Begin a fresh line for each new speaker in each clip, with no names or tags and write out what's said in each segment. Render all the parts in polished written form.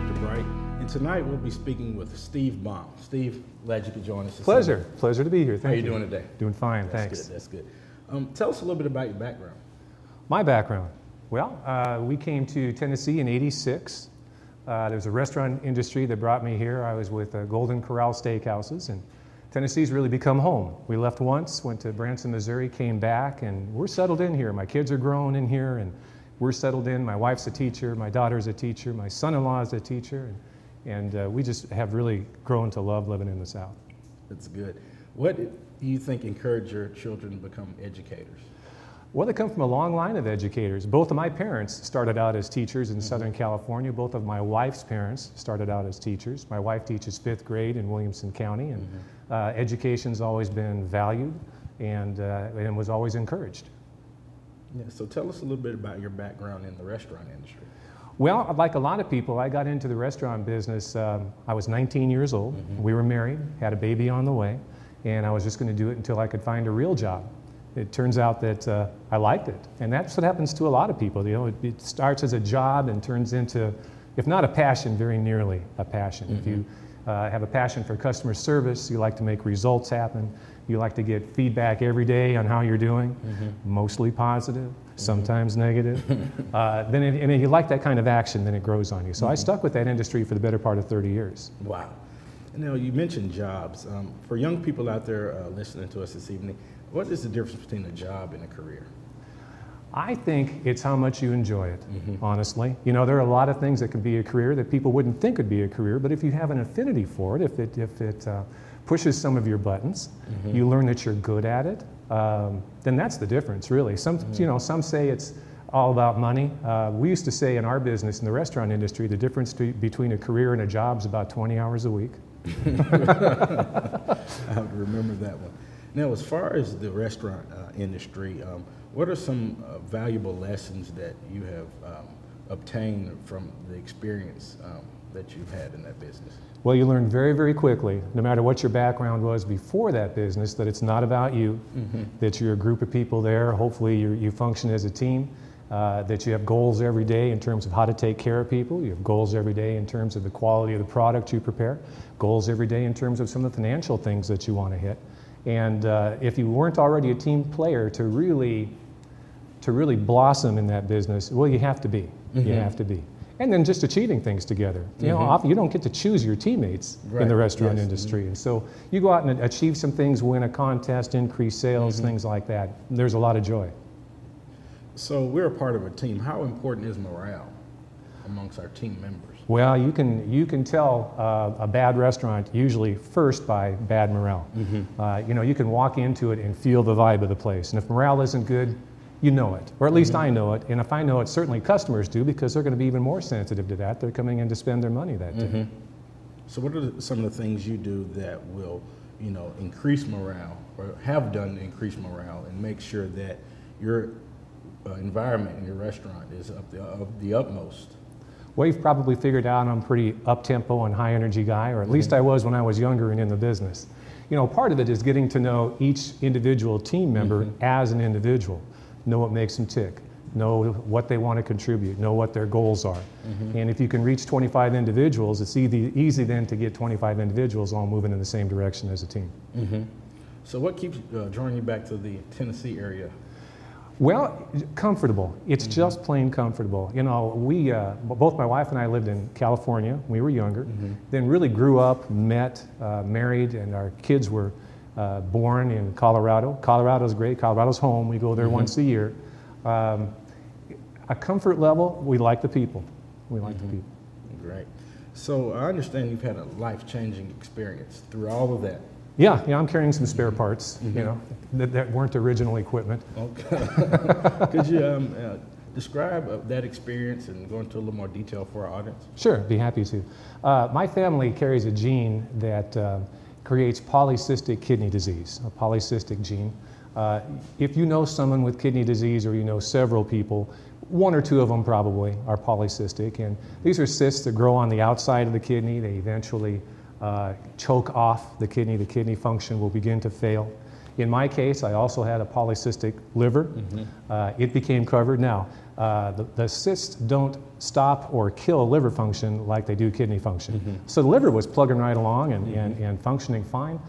Mr. Bright, and tonight we'll be speaking with Steve Baum. Steve, glad you could join us.
Pleasure to be here. Thank you.
How are you doing today?
Doing fine,
That's
thanks.
Good, that's good. Tell us a little bit about your background.
My background. Well, we came to Tennessee in '86. There was a restaurant industry that brought me here. I was with Golden Corral Steakhouses, and Tennessee's really become home. We left once, went to Branson, Missouri, came back, and we're settled in here. My kids are grown in here, and we're settled in. My wife's a teacher, my daughter's a teacher, my son-in-law is a teacher, and we just have really grown to love living in the South.
That's good. What do you think encouraged your children to become educators?
Well, they come from a long line of educators. Both of my parents started out as teachers in Southern California. Both of my wife's parents started out as teachers. My wife teaches 5th grade in Williamson County, and education's always been valued and was always encouraged.
Yeah, so tell us a little bit about your background in the restaurant industry.
Well, like a lot of people, I got into the restaurant business. I was 19 years old. We were married, had a baby on the way, and I was just going to do it until I could find a real job. It turns out that I liked it, and that's what happens to a lot of people. You know, it starts as a job and turns into, if not a passion, very nearly a passion. If you have a passion for customer service, you like to make results happen, you like to get feedback every day on how you're doing, mostly positive, sometimes negative. And if you like that kind of action, then it grows on you. So I stuck with that industry for the better part of 30 years.
Wow. Now, you mentioned jobs. For young people out there listening to us this evening, what is the difference between a job and a career?
I think it's how much you enjoy it, honestly. You know, there are a lot of things that could be a career that people wouldn't think would be a career, but if you have an affinity for it, if it pushes some of your buttons, you learn that you're good at it, then that's the difference, really. Some say it's all about money. We used to say in our business, in the restaurant industry, the difference between a career and a job is about 20 hours a week.
I have to remember that one. Now, as far as the restaurant industry, what are some valuable lessons that you have obtained from the experience that you've had in that business?
Well, you learn very, very quickly, no matter what your background was before that business, that it's not about you, that you're a group of people there, hopefully you function as a team, that you have goals every day in terms of how to take care of people, you have goals every day in terms of the quality of the product you prepare, goals every day in terms of some of the financial things that you want to hit. And if you weren't already a team player to really blossom in that business, well, you have to be. You have to be. And then just achieving things together. You know, often you don't get to choose your teammates in the restaurant industry. And so you go out and achieve some things, win a contest, increase sales, things like that. There's a lot of joy.
So we're a part of a team. How important is morale amongst our team members?
Well, you can tell a bad restaurant usually first by bad morale. You know, you can walk into it and feel the vibe of the place. And if morale isn't good, you know it, or at least I know it. And if I know it, certainly customers do, because they're going to be even more sensitive to that. They're coming in to spend their money that day.
So what are some of the things you do that will, you know, increase morale, or have done increase morale, and make sure that your environment in your restaurant is of the utmost?
Well, you've probably figured out I'm a pretty up-tempo and high-energy guy, or at least I was when I was younger and in the business. You know, part of it is getting to know each individual team member as an individual, know what makes them tick, know what they want to contribute, know what their goals are. And if you can reach 25 individuals, it's easy then to get 25 individuals all moving in the same direction as a team.
So what keeps drawing you back to the Tennessee area?
Well, comfortable. It's just plain comfortable. You know, we, both my wife and I lived in California when we were younger, then really grew up, met, married, and our kids were born in Colorado. Colorado's great. Colorado's home. We go there once a year. A comfort level, we like the people. We like the people.
Great. So I understand you've had a life-changing experience through all of that.
Yeah, I'm carrying some spare parts, you know, that weren't original equipment.
Okay. Could you describe that experience and go into a little more detail for our audience?
Sure, be happy to. My family carries a gene that creates polycystic kidney disease, a polycystic gene. If you know someone with kidney disease, or you know several people, one or two of them probably are polycystic, and these are cysts that grow on the outside of the kidney. They eventually choke off the kidney function will begin to fail. In my case, I also had a polycystic liver. It became covered. Now, the cysts don't stop or kill liver function like they do kidney function. So the liver was plugging right along and functioning fine,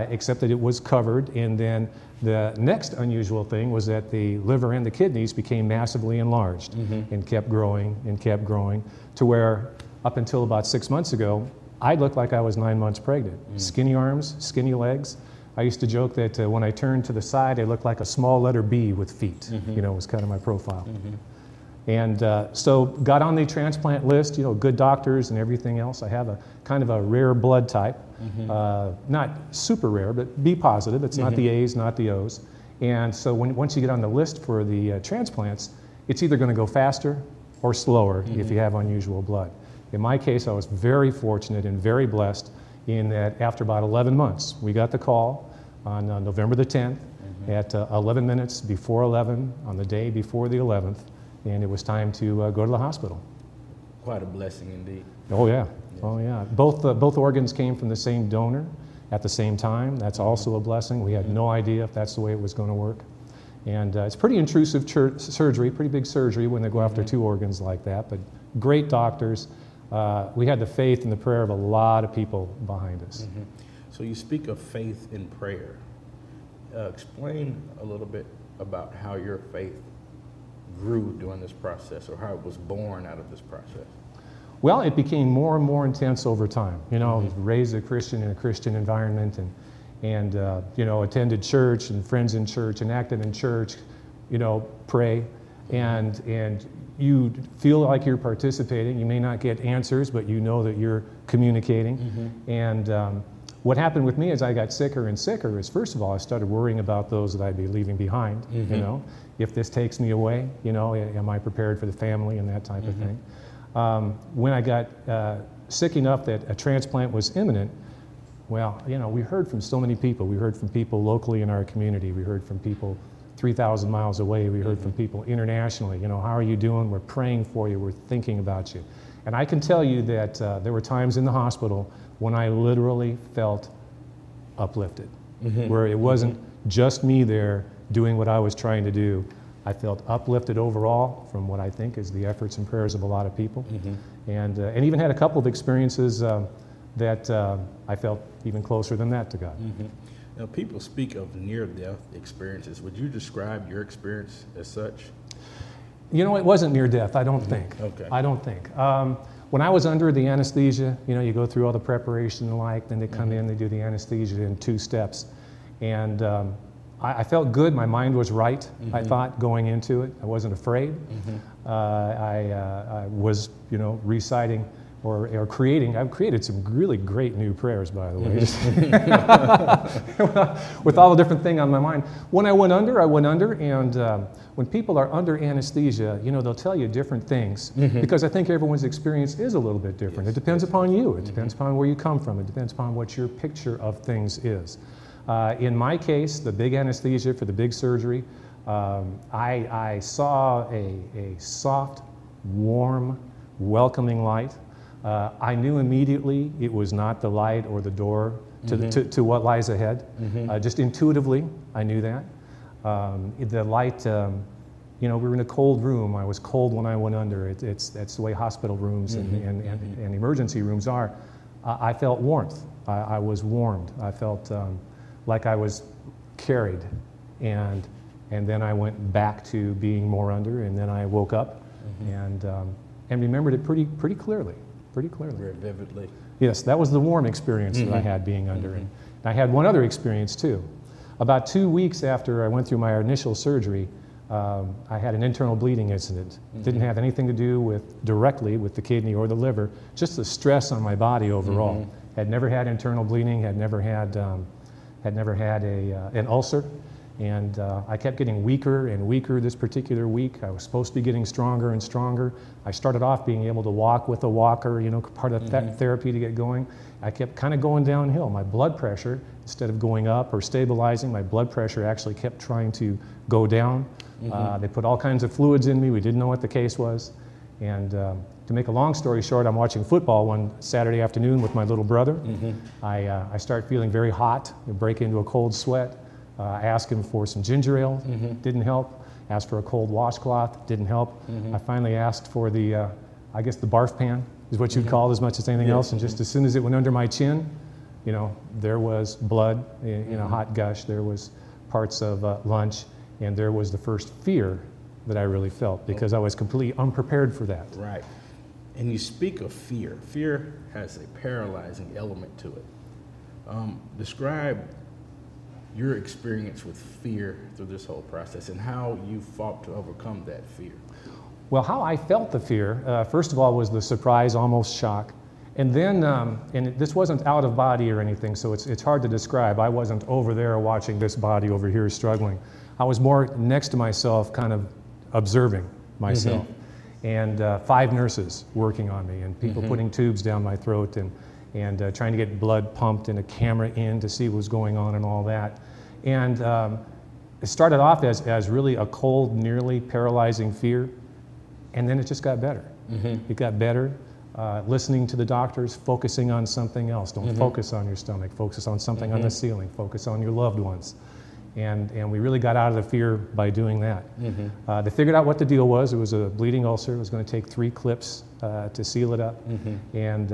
except that it was covered. And then the next unusual thing was that the liver and the kidneys became massively enlarged and kept growing to where up until about 6 months ago, I looked like I was 9 months pregnant. Skinny arms, skinny legs. I used to joke that when I turned to the side, I looked like a small letter B with feet. You know, was kind of my profile. And so got on the transplant list, you know, good doctors and everything else. I have a kind of a rare blood type, not super rare, but B positive. It's not the A's, not the O's. And so once you get on the list for the transplants, it's either going to go faster or slower if you have unusual blood. In my case, I was very fortunate and very blessed in that after about 11 months, we got the call on November the 10th at 11 minutes before 11 on the day before the 11th, and it was time to go to the hospital.
Quite a blessing indeed.
Oh yeah, oh yeah. Both organs came from the same donor at the same time. That's also a blessing. We had no idea if that's the way it was going to work. And it's pretty intrusive surgery, pretty big surgery when they go after two organs like that, but great doctors. We had the faith and the prayer of a lot of people behind us.
So you speak of faith in prayer. Explain a little bit about how your faith grew during this process, or how it was born out of this process.
Well, it became more and more intense over time. You know, I was raised a Christian in a Christian environment, and you know, attended church and friends in church and acted in church, you know, pray, and you feel like you're participating. You may not get answers, but you know that you're communicating. And what happened with me as I got sicker and sicker is, first of all, I started worrying about those that I'd be leaving behind. You know, if this takes me away, you know, am I prepared for the family and that type of thing. When I got sick enough that a transplant was imminent, well, you know, we heard from so many people. We heard from people locally in our community. We heard from people 3,000 miles away. We heard from people internationally. You know, how are you doing? We're praying for you. We're thinking about you. And I can tell you that there were times in the hospital when I literally felt uplifted, where it wasn't just me there doing what I was trying to do. I felt uplifted overall from what I think is the efforts and prayers of a lot of people. And even had a couple of experiences that I felt even closer than that to God.
Now, people speak of near-death experiences. Would you describe your experience as such?
You know, it wasn't near death, I don't think.
Okay.
I don't think. When I was under the anesthesia, you know, you go through all the preparation and like, then they come in, they do the anesthesia in 2 steps. And I felt good, my mind was right, I thought, going into it. I wasn't afraid. I was, you know, reciting or creating. I've created some really great new prayers, by the way, with all the different things on my mind. When I went under, and when people are under anesthesia, you know, they'll tell you different things, because I think everyone's experience is a little bit different. It depends upon you. It depends upon where you come from. It depends upon what your picture of things is. In my case, the big anesthesia for the big surgery, I saw a soft, warm, welcoming light. I knew immediately it was not the light or the door to what lies ahead. Just intuitively, I knew that. The light, you know, we were in a cold room. I was cold when I went under. That's the way hospital rooms and emergency rooms are. I felt warmth. I was warmed. I felt like I was carried. And then I went back to being more under, and then I woke up and remembered it pretty clearly. Pretty clearly.
Very vividly.
Yes, that was the warm experience that I had being under. And I had one other experience too. About 2 weeks after I went through my initial surgery, I had an internal bleeding incident. Didn't have anything to do directly with the kidney or the liver, just the stress on my body overall. Had never had internal bleeding, had never had an ulcer. And I kept getting weaker and weaker this particular week. I was supposed to be getting stronger and stronger. I started off being able to walk with a walker, you know, part of that therapy to get going. I kept kind of going downhill. My blood pressure, instead of going up or stabilizing, my blood pressure actually kept trying to go down. They put all kinds of fluids in me. We didn't know what the case was. And to make a long story short, I'm watching football one Saturday afternoon with my little brother. I start feeling very hot, I break into a cold sweat. I asked him for some ginger ale, didn't help. Asked for a cold washcloth, didn't help. I finally asked for the, I guess the barf pan is what you'd call it as much as anything else. And just as soon as it went under my chin, you know, there was blood, you know, hot gush. There was parts of lunch, and there was the first fear that I really felt because I was completely unprepared for that.
Right. And you speak of fear. Fear has a paralyzing element to it. Describe your experience with fear through this whole process and how you fought to overcome that fear.
Well, how I felt the fear, first of all, was the surprise, almost shock. And then, this wasn't out of body or anything, so it's hard to describe. I wasn't over there watching this body over here struggling. I was more next to myself, kind of observing myself. And 5 nurses working on me, and people putting tubes down my throat, and trying to get blood pumped and a camera in to see what was going on and all that. And it started off as really a cold, nearly paralyzing fear, and then it just got better. It got better. Listening to the doctors, focusing on something else. Don't focus on your stomach, focus on something on the ceiling, focus on your loved ones. And we really got out of the fear by doing that. They figured out what the deal was. It was a bleeding ulcer. It was going to take 3 clips to seal it up. And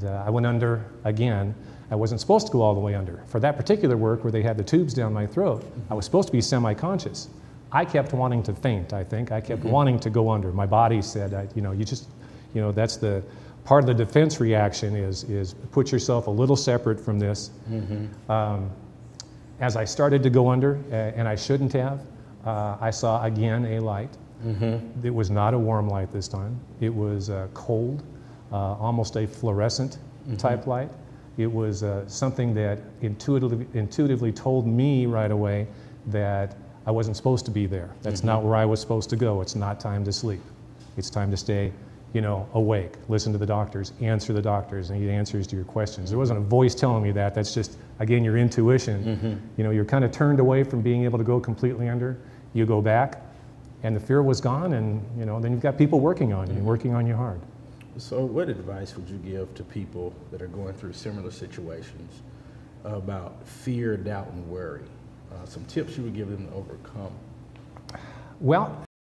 I went under again. I wasn't supposed to go all the way under. For that particular work where they had the tubes down my throat, I was supposed to be semi-conscious. I kept wanting to faint, I think. I kept wanting to go under. My body said, you know, that's the part of the defense reaction is put yourself a little separate from this. As I started to go under, and I shouldn't have, I saw again a light. It was not a warm light this time. It was cold, almost a fluorescent type light. It was something that intuitively told me right away that I wasn't supposed to be there. That's not where I was supposed to go. It's not time to sleep. It's time to stay, you know, awake, listen to the doctors, answer the doctors, and get answers to your questions. There wasn't a voice telling me that. That's just, again, your intuition. You know, you're kind of turned away from being able to go completely under. You go back, and the fear was gone, and, you know, then you've got people working on you and working on you hard.
So what advice would you give to people that are going through similar situations about fear, doubt, and worry? Some tips you would give them to overcome?
Well,